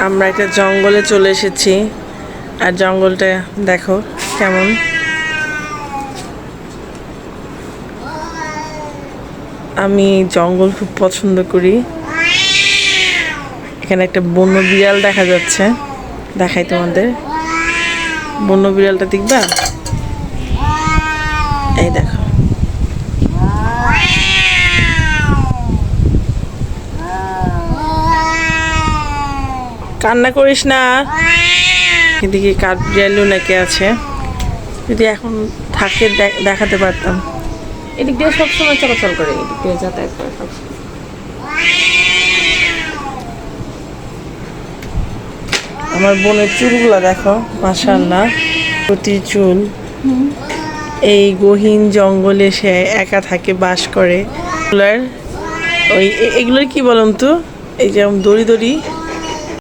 আমরা একটা জঙ্গলে চলে এসেছি আর জঙ্গলটা দেখো কেমন। আমি জঙ্গল খুব পছন্দ করি। এখানে একটা বন্য বিড়াল দেখা যাচ্ছে, দেখাই তোমাদের। বন্য বিড়ালটা দেখবা, এই দেখো। কান্না করিস না। এদিকে কাঠ বিড়ালও নাকি আছে, যদি এখন থাকে দেখাতে পারতাম। এদিক দিয়ে সবসময় চলাচল করে, এদিক দিয়ে যাতায়াত করে সবসময়। আমার বোনের চুলগুলো দেখো, মাশাআল্লাহ, প্রতি চুল। এই গহীন জঙ্গলে সে একা থাকে, বাস করে। ওই এগুলোর কি বলুন তো, এই যেমন দড়ি দড়ি